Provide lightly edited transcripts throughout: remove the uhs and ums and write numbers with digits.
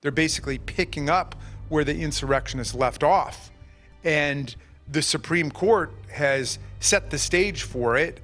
They're basically picking up where the insurrectionists left off. And the Supreme Court has set the stage for it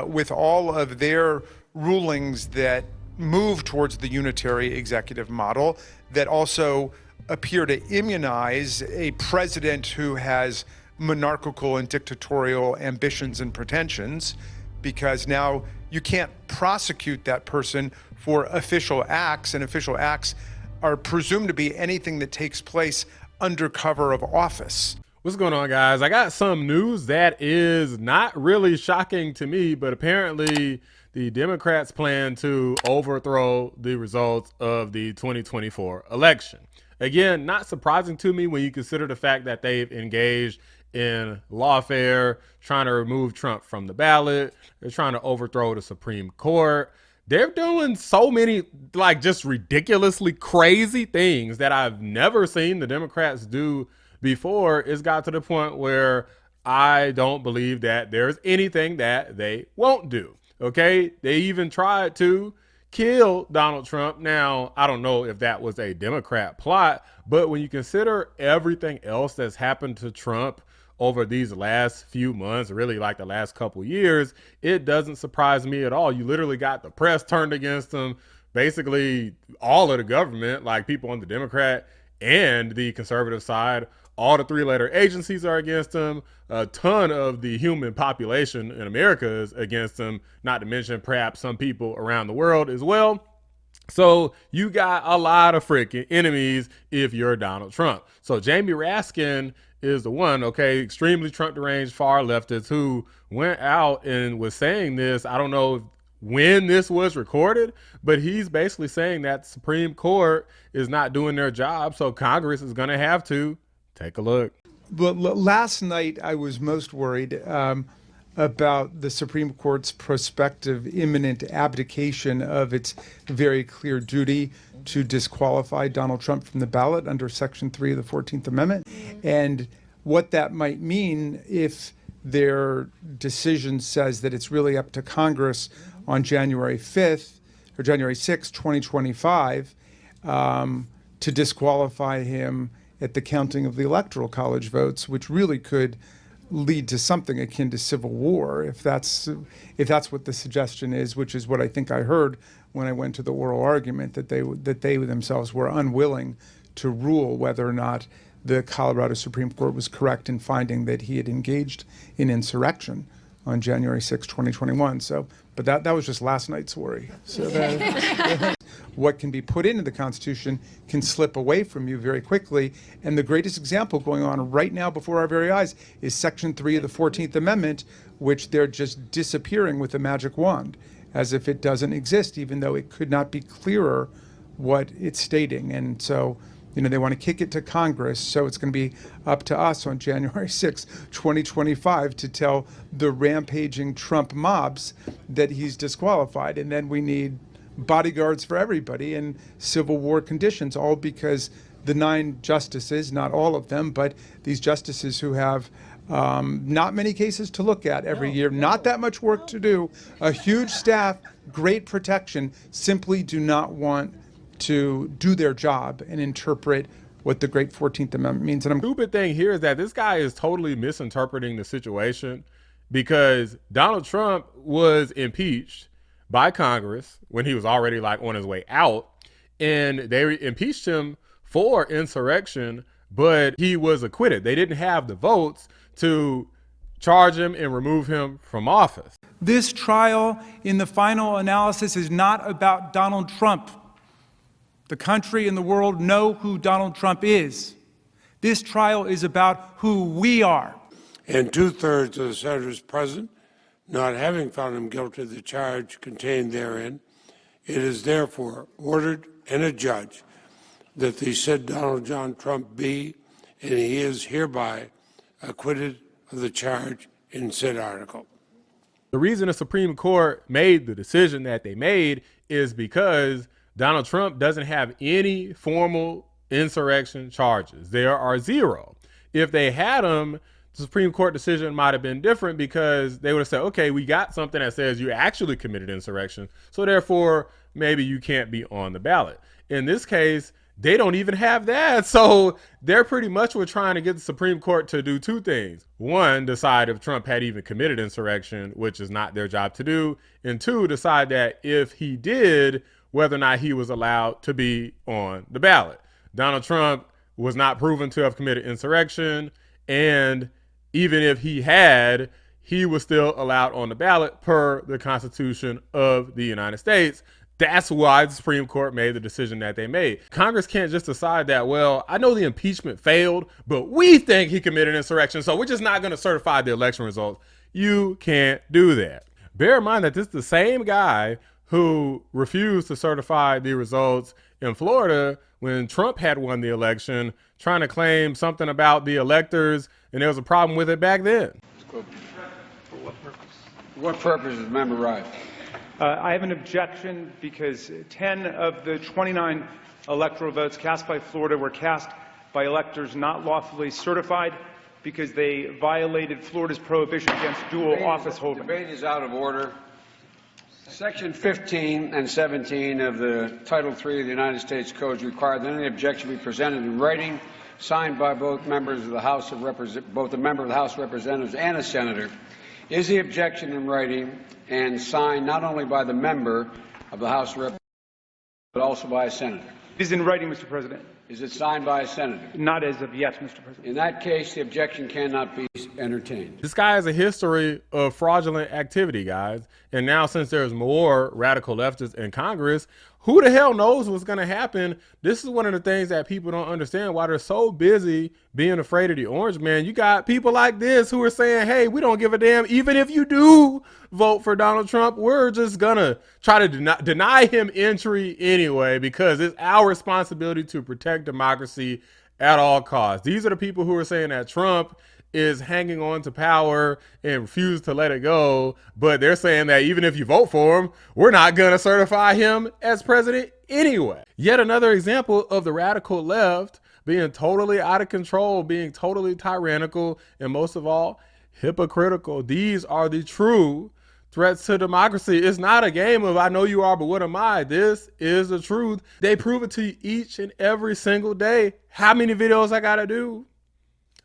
with all of their rulings that move towards the unitary executive model, that also appear to immunize a president who has monarchical and dictatorial ambitions and pretensions, because now you can't prosecute that person for official acts, and official acts are presumed to be anything that takes place under cover of office. What's going on, guys? I got some news that is not really shocking to me, but apparently the Democrats plan to overthrow the results of the 2024 election. Again, not surprising to me when you consider the fact that they've engaged in lawfare, trying to remove Trump from the ballot. They're trying to overthrow the Supreme Court. They're doing so many just ridiculously crazy things that I've never seen the Democrats do before. It's got to the point where I don't believe that there's anything that they won't do. Okay, they even tried to kill Donald Trump. Now, I don't know if that was a Democrat plot, but when you consider everything else that's happened to Trump over these last few months, really like the last couple years, it doesn't surprise me at all. You literally got the press turned against him, basically all of the government, like people on the Democrat and the conservative side. All the three-letter agencies are against him. A ton of the human population in America is against him, not to mention perhaps some people around the world as well. So you got a lot of freaking enemies if you're Donald Trump. So Jamie Raskin is the one, okay, extremely Trump deranged far leftist who went out and was saying this. I don't know when this was recorded, but he's basically saying that the Supreme Court is not doing their job, so Congress is going to have to take a look. But last night, I was most worried about the Supreme Court's prospective imminent abdication of its very clear duty to disqualify Donald Trump from the ballot under Section 3 of the 14th Amendment, and what that might mean if their decision says that it's really up to Congress on January 5th or January 6th, 2025, to disqualify him at the counting of the Electoral College votes, which really could lead to something akin to civil war, if that's what the suggestion is, which is what I think I heard when I went to the oral argument, that they themselves were unwilling to rule whether or not the Colorado Supreme Court was correct in finding that he had engaged in insurrection on January 6, 2021. So, but that was just last night's worry. So what can be put into the Constitution can slip away from you very quickly. And the greatest example going on right now before our very eyes is Section 3 of the 14th Amendment, which they're just disappearing with a magic wand, as if it doesn't exist, even though it could not be clearer what it's stating. And so, they want to kick it to Congress, so it's going to be up to us on January 6, 2025, to tell the rampaging Trump mobs that he's disqualified. And then we need bodyguards for everybody and civil war conditions, all because the 9 justices, not all of them, but these justices who have not many cases to look at every year, not that much work to do, a huge staff, great protection, simply do not want to do their job and interpret what the great 14th Amendment means. And the stupid thing here is that this guy is totally misinterpreting the situation, because Donald Trump was impeached by Congress when he was already on his way out, and they impeached him for insurrection, but he was acquitted. They didn't have the votes to charge him and remove him from office. This trial, in the final analysis, is not about Donald Trump. The country and the world know who Donald Trump is. This trial is about who we are. And 2/3 of the senators present, not having found him guilty of the charge contained therein, it is therefore ordered and adjudged that the said Donald John Trump be, and he is hereby, acquitted of the charge in said article. The reason the Supreme Court made the decision that they made is because Donald Trump doesn't have any formal insurrection charges. There are 0. If they had them, the Supreme Court decision might have been different, because they would have said, okay, we got something that says you actually committed insurrection, so therefore maybe you can't be on the ballot. In this case, They don't even have that. So they're pretty much were trying to get the Supreme Court to do two things. One, decide if Trump had even committed insurrection, which is not their job to do. And two, decide that if he did, whether or not he was allowed to be on the ballot. Donald Trump was not proven to have committed insurrection. And even if he had, he was still allowed on the ballot per the Constitution of the United States. That's why the Supreme Court made the decision that they made. Congress can't just decide that, well, I know the impeachment failed, but we think he committed insurrection, so we're just not going to certify the election results. You can't do that. Bear in mind that this is the same guy who refused to certify the results in Florida when Trump had won the election, trying to claim something about the electors, and there was a problem with it back then. For what purpose? For what purpose is member right? I have an objection because 10 of the 29 electoral votes cast by Florida were cast by electors not lawfully certified because they violated Florida's prohibition against dual office holding. Debate is out of order. Section 15 and 17 of the Title III of the United States Codes require that any objection be presented in writing, signed by both members of the House of both a member of the House of Representatives and a senator. Is the objection in writing and signed not only by the member of the House of Representatives, but also by a senator? It is in writing, Mr. President. Is it signed by a senator? Not as of yet, Mr. President. In that case, the objection cannot be entertained. This guy has a history of fraudulent activity, guys. And now since there's more radical leftists in Congress, who the hell knows what's going to happen? This is one of the things that people don't understand why they're so busy being afraid of the orange man. You got people like this who are saying, hey, we don't give a damn. Even if you do vote for Donald Trump, we're just going to try to deny him entry anyway, because it's our responsibility to protect democracy at all costs. These are the people who are saying that Trump is hanging on to power and refuse to let it go, but they're saying that even if you vote for him, we're not going to certify him as president anyway. Yet another example of the radical left being totally out of control, being totally tyrannical, and most of all, hypocritical. These are the true threats to democracy. It's not a game of I know you are, but what am I? This is the truth. They prove it to you each and every single day. How many videos I gotta do?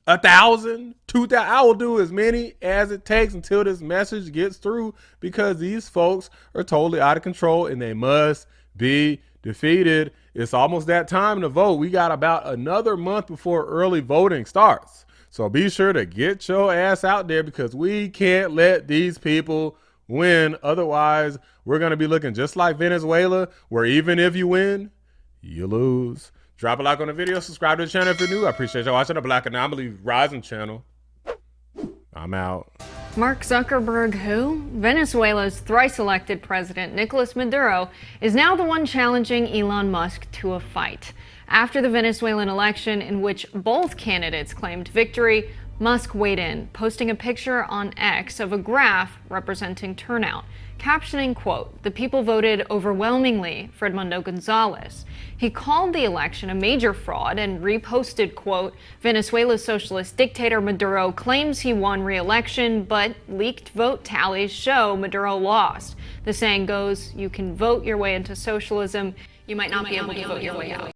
1,000, 2,000. I will do as many as it takes until this message gets through, because these folks are totally out of control and they must be defeated. It's almost that time to vote. We got about another month before early voting starts. So be sure to get your ass out there, because we can't let these people win. Otherwise, we're going to be looking just like Venezuela, where even if you win, you lose. Drop a like on the video, subscribe to the channel if you're new. I appreciate y'all watching the Black Anomaly Rising channel. I'm out. Mark Zuckerberg, who? Venezuela's thrice-elected president, Nicolas Maduro, is now the one challenging Elon Musk to a fight. After the Venezuelan election, in which both candidates claimed victory, Musk weighed in, posting a picture on X of a graph representing turnout, captioning, quote, "The people voted overwhelmingly for Edmundo Gonzalez." He called the election a major fraud and reposted, quote, "Venezuela's socialist dictator Maduro claims he won re-election, but leaked vote tallies show Maduro lost. The saying goes, you can vote your way into socialism, you might not be able to vote your way out."